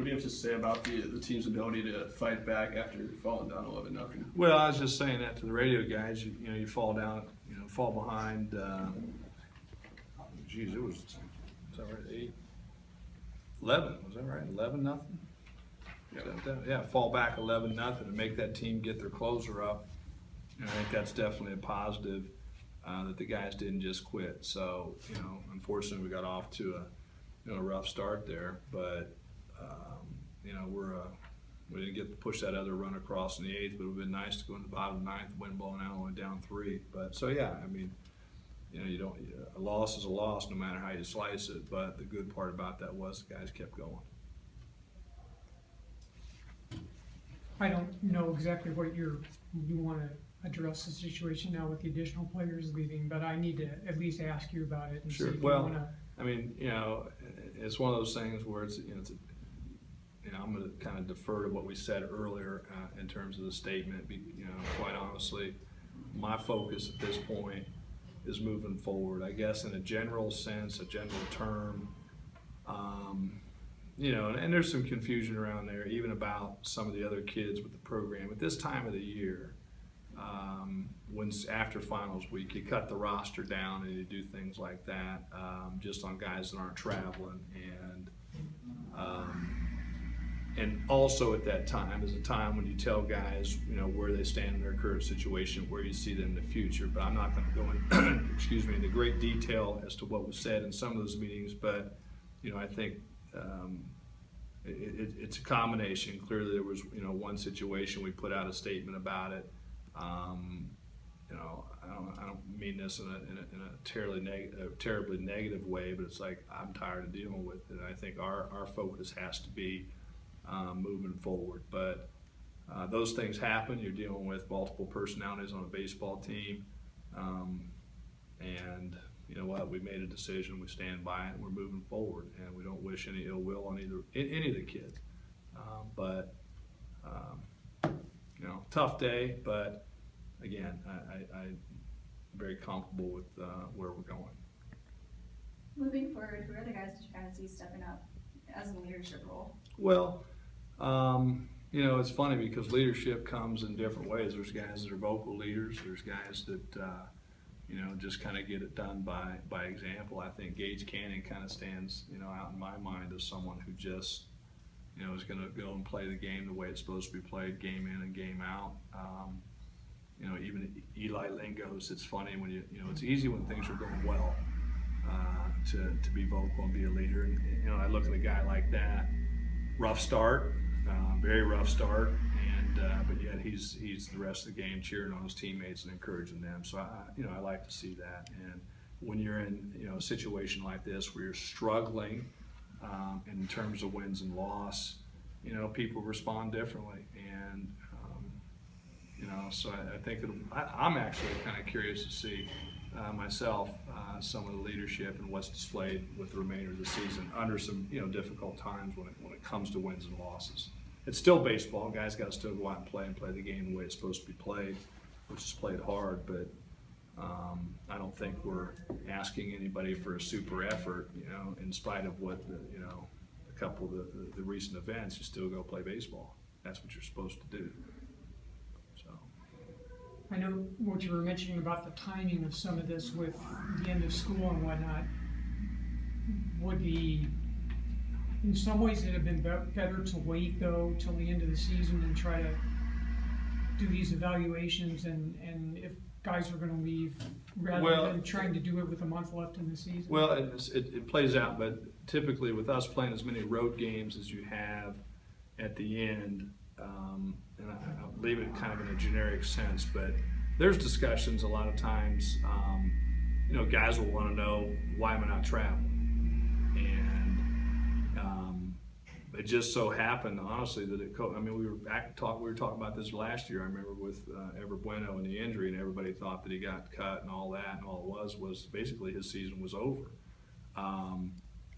What do you have to say about the team's ability to fight back after falling down 11-0? Well, I was just saying that to the radio guys. You fall down, fall behind. Geez, it was, is that right? 11, was that right? 11-0. Yeah, fall back 11-0 and make that team get their closer up. And I think that's definitely a positive that the guys didn't just quit. So, unfortunately, we got off to a rough start there, but we didn't get to push that other run across in the 8th. But it would have been nice to go in the bottom of the 9th, win ball now only down 3. But so yeah, I mean, a loss is a loss no matter how you slice it. But the good part about that was the guys kept going. I don't know exactly what you want to address the situation now with the additional players leaving, but I need to at least ask you about it and Sure. see if Well, you want to. I mean, it's one of those things where I'm going to kind of defer to what we said earlier in terms of the statement. Quite honestly, my focus at this point is moving forward. I guess in a general sense, a general term, and there's some confusion around there, even about some of the other kids with the program. At this time of the year, when after finals week, you cut the roster down and you do things like that, just on guys that aren't traveling, and also at that time is a time when you tell guys, where they stand in their current situation, where you see them in the future. But I'm not going to go in, into great detail as to what was said in some of those meetings. But I think it's a combination. Clearly, there was one situation we put out a statement about it. I don't mean this in a terribly negative way, but it's like I'm tired of dealing with it. And I think our focus has to be moving forward. But those things happen. You're dealing with multiple personalities on a baseball team, and you know what? We made a decision. We stand by it. And we're moving forward, and we don't wish any ill will on any of the kids. Tough day, but again, I'm very comfortable with where we're going. Moving forward, who are the guys that you kind of see stepping up as a leadership role? Well, it's funny because leadership comes in different ways. There's guys that are vocal leaders. There's guys that, just kind of get it done by example. I think Gage Cannon kind of stands, out in my mind as someone who just, is going to go and play the game the way it's supposed to be played, game in and game out. Even Eli Lingos, it's funny when it's easy when things are going well to be vocal and be a leader. And, I look at a guy like that, rough start, very rough start, but yet he's the rest of the game cheering on his teammates and encouraging them. So I like to see that. And when you're in a situation like this where you're struggling in terms of wins and loss, people respond differently. And so I think I'm actually kind of curious to see myself some of the leadership and what's displayed with the remainder of the season under some difficult times when it comes to wins and losses. It's still baseball. Guys got to still go out and play the game the way it's supposed to be played, which is played hard. But I don't think we're asking anybody for a super effort. In spite of what a couple of the recent events, you still go play baseball. That's what you're supposed to do. I know what you were mentioning about the timing of some of this with the end of school and whatnot. Would be, in some ways, it have been better to wait though till the end of the season and try to do these evaluations and if guys are going to leave rather than trying to do it with a month left in the season? Well, it plays out, but typically with us playing as many road games as you have at the end, and I'll leave it kind of in a generic sense, but there's discussions a lot of times, guys will want to know, why am I not traveling? And it just so happened, honestly, that we were talking about this last year. I remember with Ever Bueno and the injury, and everybody thought that he got cut and all that, and all it was basically his season was over.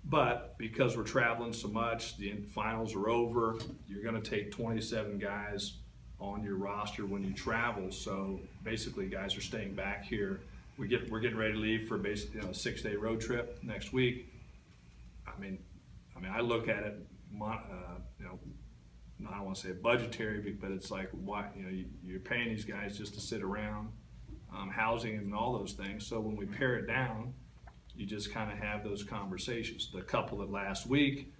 But because we're traveling so much, the finals are over, you're going to take 27 guys on your roster when you travel. So basically guys are staying back here. We're getting ready to leave for basically a 6-day road trip next week. I mean, I look at it you know, I don't want to say budgetary, but it's like, why, you know, you're paying these guys just to sit around, housing and all those things. So when we pare it down, you just kind of have those conversations. The couple that last week,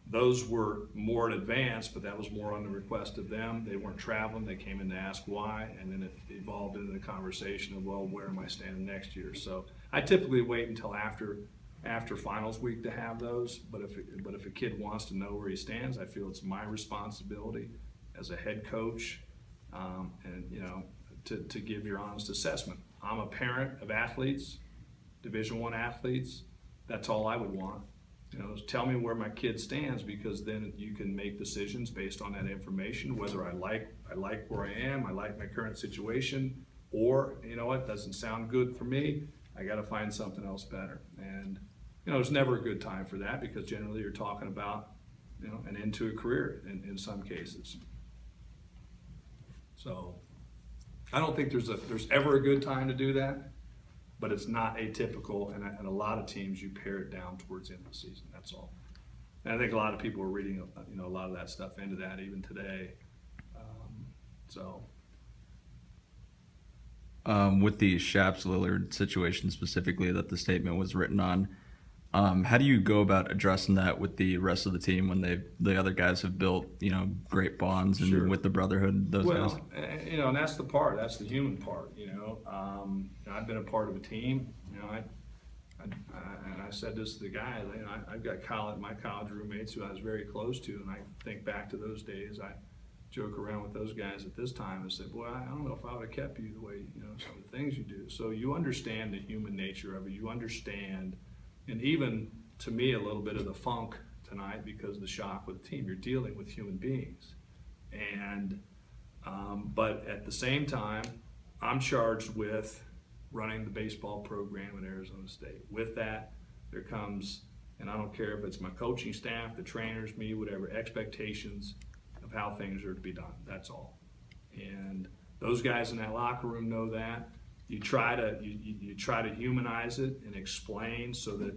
those were more in advance, but that was more on the request of them. They weren't traveling, they came in to ask why, and then it evolved into the conversation of, well, where am I standing next year? So I typically wait until after finals week to have those, but if a kid wants to know where he stands, I feel it's my responsibility as a head coach, and you know, to give your honest assessment. I'm a parent of athletes, Division I athletes. That's all I would want. You know, tell me where my kid stands, because then you can make decisions based on that information, whether I like where I am, I like my current situation, or, you know what, doesn't sound good for me, I gotta find something else better. And, you know, there's never a good time for that, because generally you're talking about, you know, an end to a career in some cases. So, I don't think there's ever a good time to do that, but it's not atypical, and a lot of teams, you pare it down towards the end of the season, that's all. And I think a lot of people are reading, you know, a lot of that stuff into that even today. With the Shaps Lillard situation specifically that the statement was written on, how do you go about addressing that with the rest of the team when the other guys have built, you know, great bonds, and Sure. with the brotherhood, those guys? Well, you know, and that's the human part, you know. I've been a part of a team, you know, and I said this to the guys, you know, I've got my college roommates who I was very close to, and I think back to those days. I joke around with those guys at this time and say, boy, I don't know if I would have kept you the way, you know, some of the things you do. So you understand the human nature of it. You understand, and even to me, a little bit of the funk tonight because of the shock with the team. You're dealing with human beings. And, but at the same time, I'm charged with running the baseball program at Arizona State. With that, there comes, and I don't care if it's my coaching staff, the trainers, me, whatever, expectations of how things are to be done. That's all. And those guys in that locker room know that. You try to humanize it and explain so that,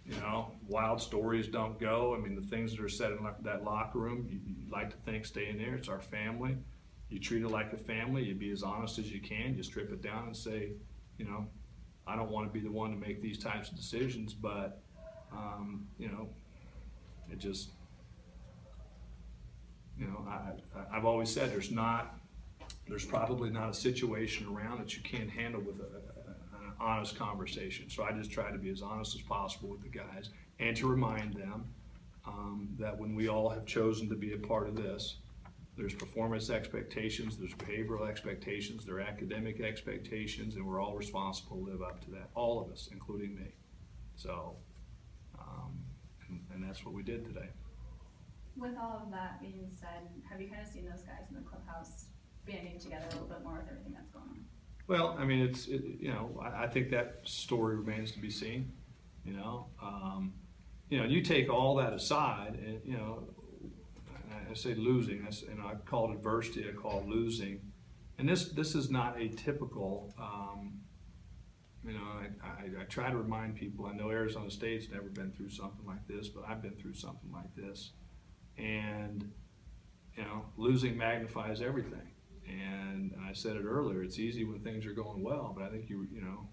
you know, wild stories don't go. I mean, the things that are said in that locker room, you like to think stay in there. It's our family. You treat it like a family. You be as honest as you can. You strip it down and say, you know, I don't want to be the one to make these types of decisions, but, you know, it just, you know, I've always said there's probably not a situation around that you can't handle with an honest conversation. So I just try to be as honest as possible with the guys and to remind them that when we all have chosen to be a part of this, there's performance expectations, there's behavioral expectations, there are academic expectations, and we're all responsible to live up to that, all of us, including me. So, and that's what we did today. With all of that being said, have you kind of seen those guys in the clubhouse banding together a little bit more with everything that's going on? Well, I mean, you know, I think that story remains to be seen. You know, you take all that aside, and you know, I say losing. And I called adversity. I call losing, and this is not atypical. You know, I try to remind people. I know Arizona State's never been through something like this, but I've been through something like this, and you know, losing magnifies everything. And I said it earlier, it's easy when things are going well, but I think you know,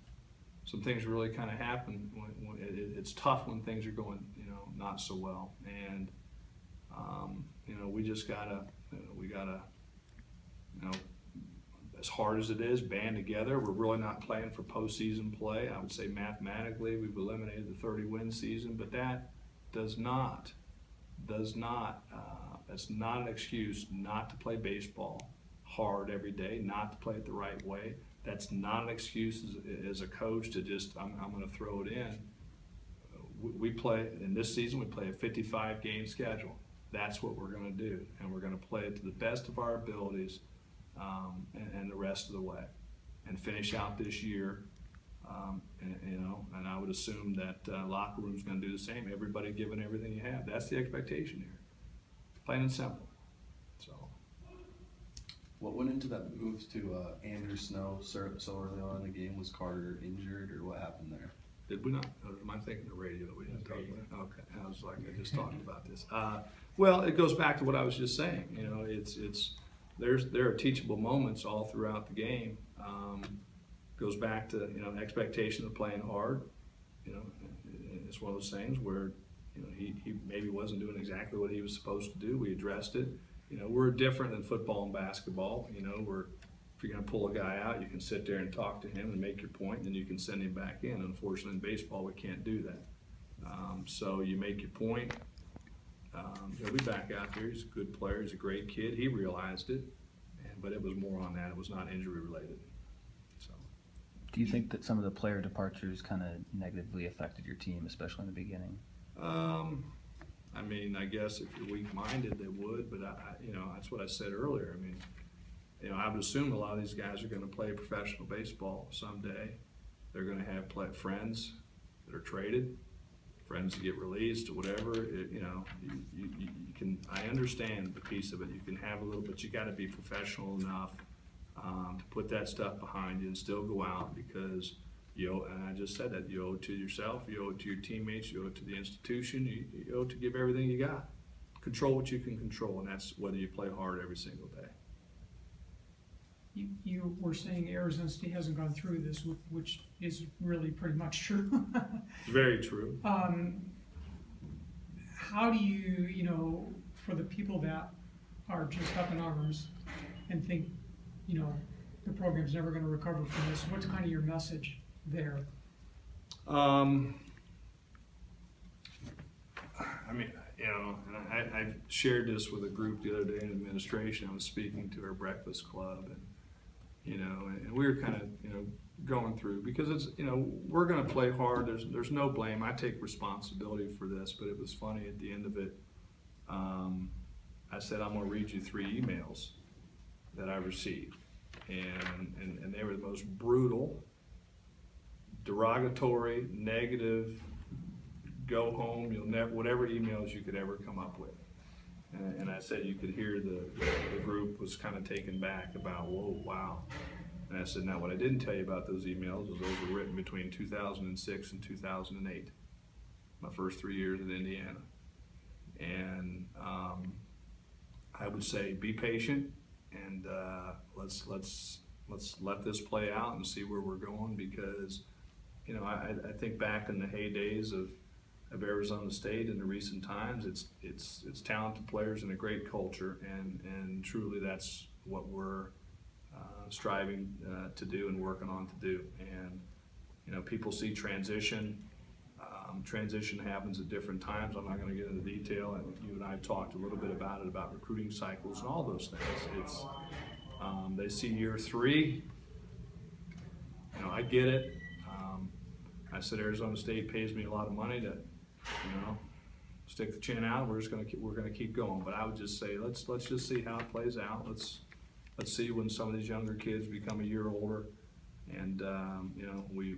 some things really kind of happen when it's tough when things are going, you know, not so well. And you know, we just gotta, you know, as hard as it is, band together. We're really not playing for postseason play. I would say mathematically we've eliminated the 30-win season, but that that's not an excuse not to play baseball hard every day, not to play it the right way. That's not an excuse as a coach to just, I'm going to throw it in. We play, in this season, we play a 55-game schedule. That's what we're going to do, and we're going to play it to the best of our abilities and the rest of the way, and finish out this year. You know, and I would assume that locker room's going to do the same. Everybody giving everything you have. That's the expectation here. Plain and simple. So. What went into that move to Andrew Snow so early on in the game? Was Carter injured, or what happened there? Did we not? Or am I thinking the radio? We didn't talk about it. Okay, I was like, I just talked about this. Well, it goes back to what I was just saying. You know, there are teachable moments all throughout the game. Goes back to, you know, expectation of playing hard. You know, it's one of those things where, you know, he maybe wasn't doing exactly what he was supposed to do. We addressed it. You know, we're different than football and basketball. You know, if you're going to pull a guy out, you can sit there and talk to him and make your point, and then you can send him back in. Unfortunately, in baseball, we can't do that. So you make your point. He'll be back out there. He's a good player. He's a great kid. He realized it, but it was more on that. It was not injury related. So. Do you think that some of the player departures kind of negatively affected your team, especially in the beginning? I mean, I guess if you're weak-minded, they would, but you know, that's what I said earlier. I mean, you know, I would assume a lot of these guys are going to play professional baseball someday. They're going to have friends that are traded, friends that get released, or whatever. You know, you can. I understand the piece of it. You can have a little, but you got to be professional enough to put that stuff behind you and still go out, because you owe, and I just said that, you owe it to yourself, you owe it to your teammates, you owe it to the institution, you owe it to give everything you got. Control what you can control, and that's whether you play hard every single day. You were saying Arizona State hasn't gone through this, which is really pretty much true. It's very true. How do you, you know, for the people that are just up in arms and think, you know, the program's never going to recover from this, what's kind of your message there? I mean, you know, and I shared this with a group the other day in administration. I was speaking to our breakfast club, and you know, and we were kind of, you know, going through, because it's, you know, we're going to play hard. There's no blame. I take responsibility for this, but it was funny at the end of it. I said, I'm going to read you 3 emails that I received, and they were the most brutal, derogatory, negative, go home, you'll never, whatever emails you could ever come up with. And I said, you could hear the group was kind of taken back about, whoa, wow. And I said, now what I didn't tell you about those emails is those were written between 2006 and 2008, my first 3 years at Indiana. And I would say, be patient, and let's let this play out and see where we're going, because, you know, I think back in the heydays of Arizona State in the recent times, it's talented players and a great culture, and truly that's what we're striving to do and working on to do. And you know, people see transition. Transition happens at different times. I'm not going to get into detail, and you and I have talked a little bit about it, about recruiting cycles and all those things. It's they see year 3. You know, I get it. I said Arizona State pays me a lot of money to, you know, stick the chin out. We're gonna keep going. But I would just say, let's just see how it plays out. Let's see when some of these younger kids become a year older, and you know, we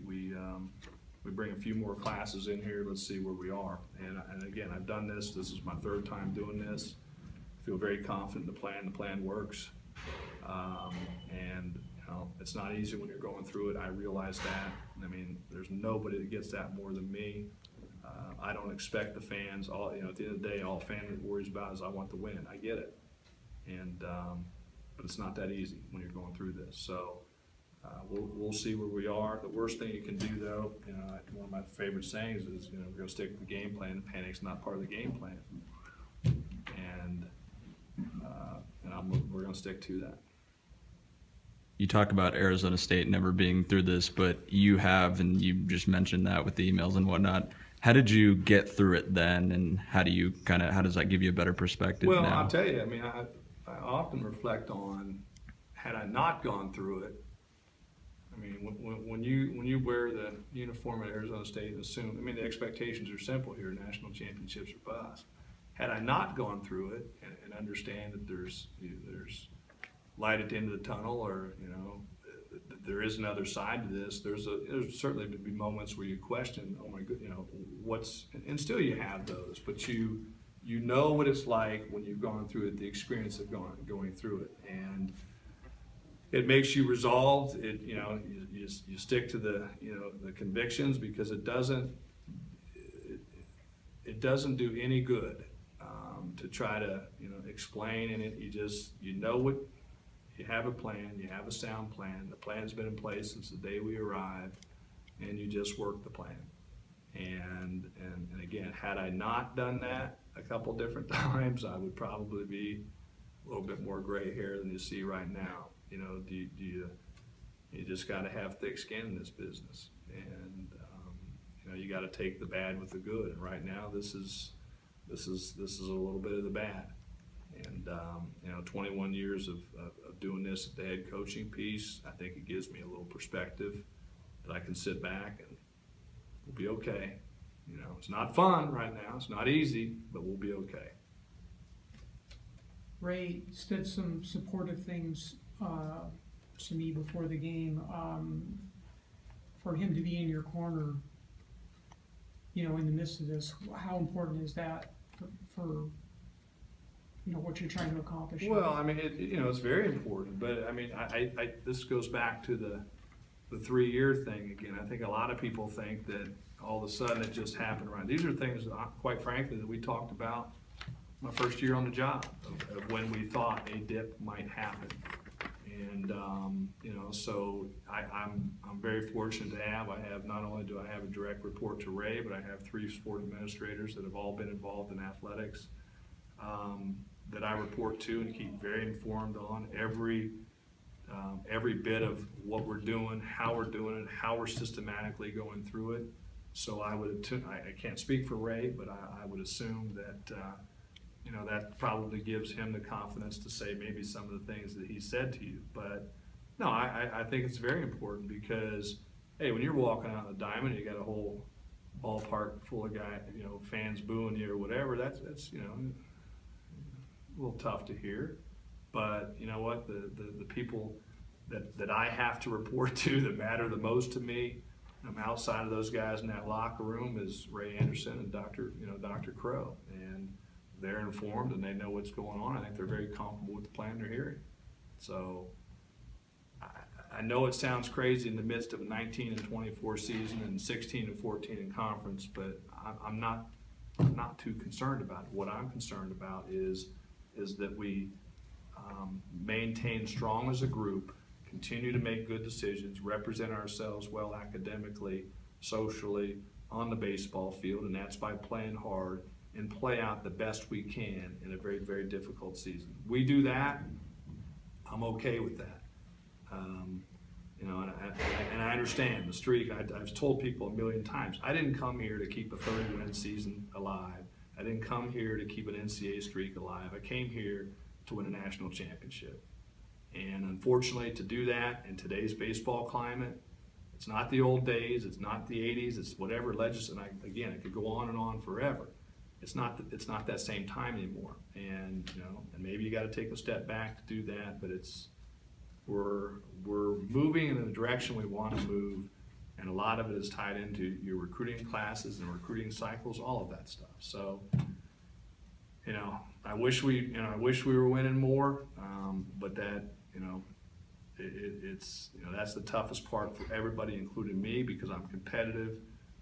bring a few more classes in here. Let's see where we are. And again, I've done this. This is my 3rd time doing this. I feel very confident in the plan. The plan works. And you know, it's not easy when you're going through it. I realize that. I mean, there's nobody that gets that more than me. I don't expect the fans. All, you know, at the end of the day, all a fan worries about is, I want to win. I get it. And but it's not that easy when you're going through this. So we'll see where we are. The worst thing you can do, though, you know, one of my favorite sayings is, you know, we're going to stick with the game plan. The panic's not part of the game plan. And we're going to stick to that. You talk about Arizona State never being through this, but you have, and you just mentioned that with the emails and whatnot. How did you get through it then, and how does that give you a better perspective Well, now? I'll tell you, I mean, I often reflect on, had I not gone through it, I mean, when you wear the uniform at Arizona State and assume, I mean, the expectations are simple here, national championships or bust. Had I not gone through it and understand that there's light at the end of the tunnel, or, you know, there is another side to this, there's certainly be moments where you question, oh my God, you know, and still you have those, but you know what it's like when you've gone through it, the experience of going through it. And it makes you resolved. You stick to the convictions, because it doesn't do any good to try to explain. And you have a plan, you have a sound plan. The plan's been in place since the day we arrived, and you just work the plan. And again, had I not done that a couple different times, I would probably be a little bit more gray hair than you see right now. You just got to have thick skin in this business, and you got to take the bad with the good. And right now, this is a little bit of the bad. And 21 years of doing this at the head coaching piece, I think it gives me a little perspective that I can sit back and we'll be okay. It's not fun right now. It's not easy, but we'll be okay. Ray said some supportive things to me before the game. For him to be in your corner, in the midst of this, how important is that for what you're trying to accomplish? Well, I mean, it's very important, but I mean, I this goes back to the 3-year thing again. I think a lot of people think that all of a sudden it just happened, right? These are things, quite frankly, that we talked about my first year on the job, of when we thought a dip might happen. And so I'm very fortunate to have. Not only do I have a direct report to Ray, but I have 3 sport administrators that have all been involved in athletics, that I report to and keep very informed on every bit of what we're doing, how we're doing it, how we're systematically going through it. So I can't speak for Ray, but I would assume that that probably gives him the confidence to say maybe some of the things that he said to you. But no, I think it's very important, because hey, when you're walking out of the diamond, you got a whole ballpark full of fans booing you or whatever. That's a little tough to hear. But you know what? The people that I have to report to that matter the most to me, outside of those guys in that locker room, is Ray Anderson and Dr. Crow, and they're informed and they know what's going on. I think they're very comfortable with the plan they're hearing. So I know it sounds crazy in the midst of a 19-24 season and 16-14 in conference, but I'm not too concerned about it. What I'm concerned about is that we maintain strong as a group, continue to make good decisions, represent ourselves well academically, socially, on the baseball field, and that's by playing hard and play out the best we can in a very, very difficult season. We do that, I'm okay with that. And I understand the streak. I've told people a million times, I didn't come here to keep a 30-win season alive. I didn't come here to keep an NCAA streak alive. I came here to win a national championship. And unfortunately, to do that in today's baseball climate, it's not the old days, it's not the 80s, it's whatever legislation. Again, it could go on and on forever. It's not that same time anymore. And and maybe you got to take a step back to do that, but we're moving in the direction we want to move, and a lot of it is tied into your recruiting classes and recruiting cycles, all of that stuff. So, I wish we were winning more, but that it's that's the toughest part for everybody, including me, because I'm competitive.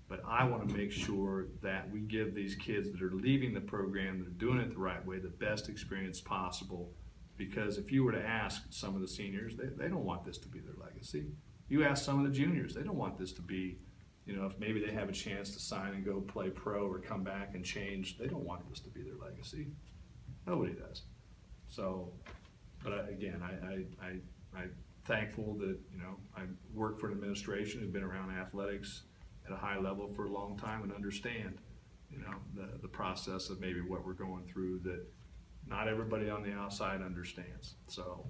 But I want to make sure that we give these kids that are leaving the program, that are doing it the right way, the best experience possible. Because if you were to ask some of the seniors, they don't want this to be their legacy. You ask some of the juniors, they don't want this to be, if maybe they have a chance to sign and go play pro or come back and change, they don't want this to be their legacy. Nobody does. So, but again, I'm thankful that, I work for an administration who's been around athletics at a high level for a long time and understand, the process of maybe what we're going through that not everybody on the outside understands. So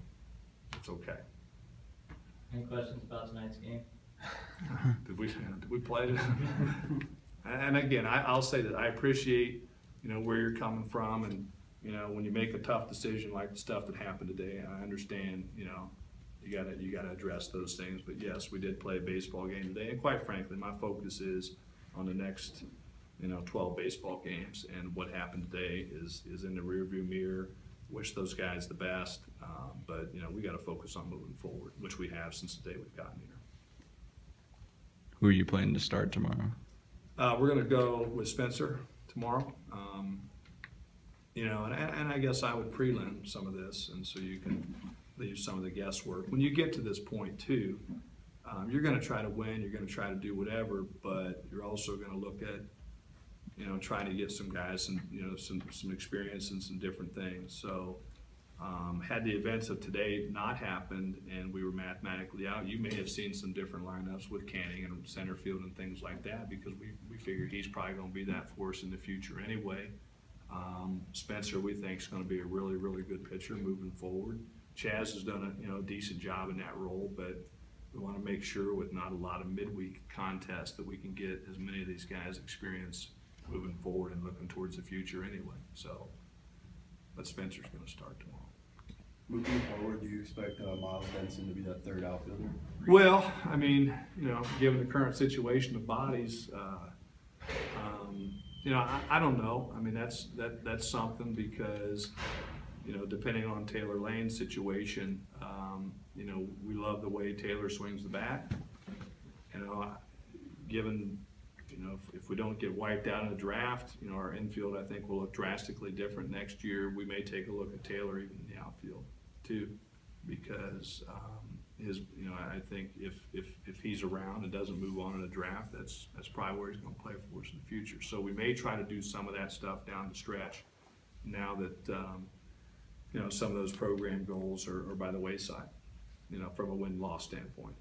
it's okay. Any questions about tonight's game? Did we play it? And again, I'll say that I appreciate, where you're coming from, and, when you make a tough decision like the stuff that happened today, I understand, you gotta address those things. But yes, we did play a baseball game today, and quite frankly, my focus is on the next, 12 baseball games, and what happened today is in the rearview mirror. wish those guys the best, but, you know, we gotta focus on moving forward, which we have since the day we've gotten here. Who are you planning to start tomorrow? We're gonna go with Spencer tomorrow. You know, and I guess I would prelim some of this, and so you can leave some of the guesswork. When you get to this point too, you're gonna try to win, you're gonna try to do whatever, but you're also gonna look at, you know, trying to get some guys some, you know, some experience and some different things. So, had the events of today not happened and we were mathematically out, you may have seen some different lineups with Canning and center field and things like that, because we figure he's probably gonna be that force in the future anyway. Spencer, we think, is gonna be a really, really good pitcher moving forward. Chaz has done a, you know, decent job in that role, but we wanna make sure with not a lot of midweek contests that we can get as many of these guys experience moving forward and looking towards the future anyway, so. But Spencer's gonna start tomorrow. Moving forward, do you expect Miles Benson to be that third outfielder? Well, I mean, you know, given the current situation of bodies, you know, I don't know. I mean, that's something, because, you know, depending on Taylor Lane's situation, you know, we love the way Taylor swings the bat. You know, given, you know, if we don't get wiped out in the draft, you know, our infield, I think, will look drastically different next year. We may take a look at Taylor even in the outfield too, because you know, I think if he's around and doesn't move on in the draft, that's probably where he's going to play for us in the future. So we may try to do some of that stuff down the stretch now that you know, some of those program goals are by the wayside, you know, from a win-loss standpoint.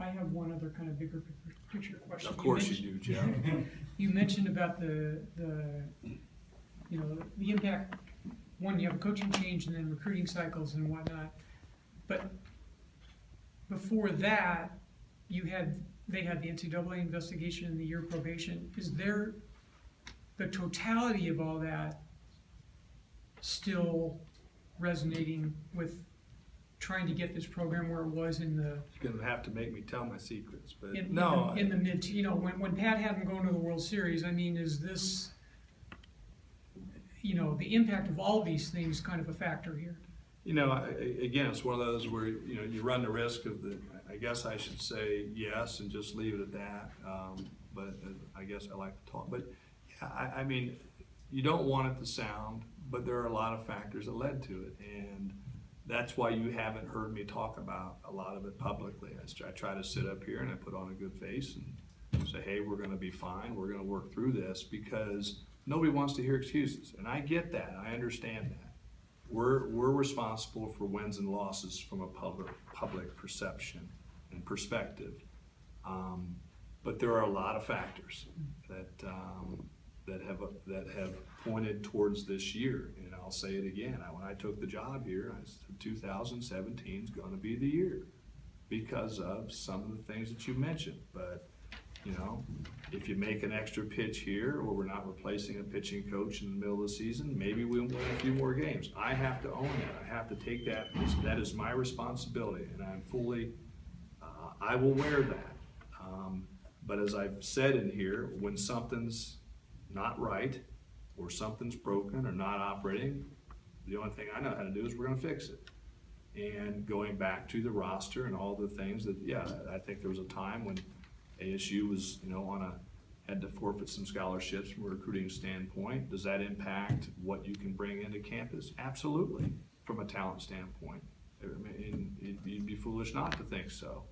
I have one other kind of bigger picture question. Of course you do, Jeff. You mentioned about the you know, the impact, one, you have a coaching change and then recruiting cycles and whatnot. But before that, they had the NCAA investigation and the year probation. Is there the totality of all that still resonating with trying to get this program where it was in the You're gonna have to make me tell my secrets, but in no. the mid, you know, when Pat had him going to the World Series, I mean, is this, you know, the impact of all these things kind of a factor here? You know, again, it's one of those where, you know, you run the risk of I guess I should say yes and just leave it at that. But I guess I like to talk. But yeah, I mean, you don't want it to sound, but there are a lot of factors that led to it. And that's why you haven't heard me talk about a lot of it publicly. I try to sit up here and I put on a good face and say, hey, we're gonna be fine. We're gonna work through this, because nobody wants to hear excuses. And I get that. I understand that. We're responsible for wins and losses from a public perception and perspective. But there are a lot of factors that have pointed towards this year. And I'll say it again. When I took the job here, I said 2017 is going to be the year because of some of the things that you mentioned. But you know, if you make an extra pitch here, or we're not replacing a pitching coach in the middle of the season, maybe we'll win a few more games. I have to own that. I have to take that. That is my responsibility, and I'm fully, I will wear that. But as I've said in here, when something's not right, or something's broken or not operating, the only thing I know how to do is we're gonna fix it. And going back to the roster and all the things that, yeah, I think there was a time when ASU was, you know, had to forfeit some scholarships from a recruiting standpoint. Does that impact what you can bring into campus? Absolutely, from a talent standpoint. I mean, you'd be foolish not to think so.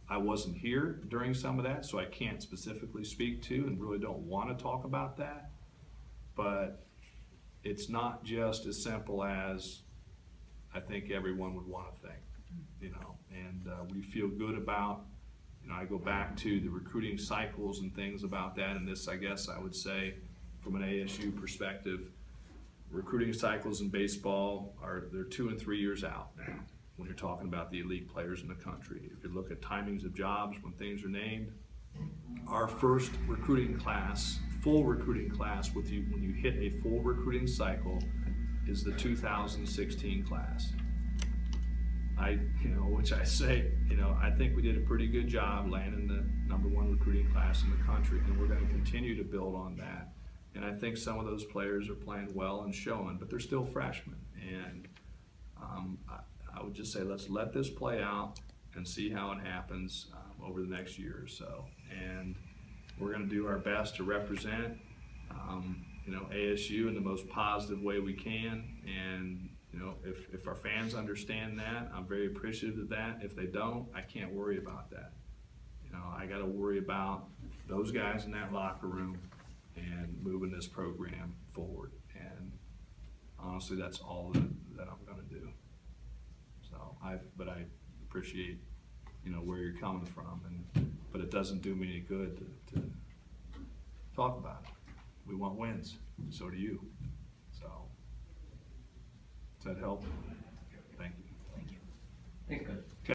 I wasn't here during some of that, so I can't specifically speak to and really don't want to talk about that. But it's not just as simple as I think everyone would want to think, you know, and we feel good about, you know, I go back to the recruiting cycles and things about that, and this, I guess I would say, from an ASU perspective, recruiting cycles in baseball they're 2 and 3 years out now when you're talking about the elite players in the country. If you look at timings of jobs when things are named, our first recruiting class, full recruiting class when you hit a full recruiting cycle, is the 2016 class. Which I say, you know, I think we did a pretty good job landing the #1 recruiting class in the country, and we're going to continue to build on that. And I think some of those players are playing well and showing, but they're still freshmen. And I would just say, let's let this play out and see how it happens over the next year or so. And we're going to do our best to represent, ASU in the most positive way we can. And, if our fans understand that, I'm very appreciative of that. If they don't, I can't worry about that. I got to worry about those guys in that locker room and moving this program forward. And honestly, that's all that I'm going to do. So but I appreciate, where you're coming from, but it doesn't do me any good to talk about it. We want wins, so do you. So, does that help? Thank you. Thanks, Coach.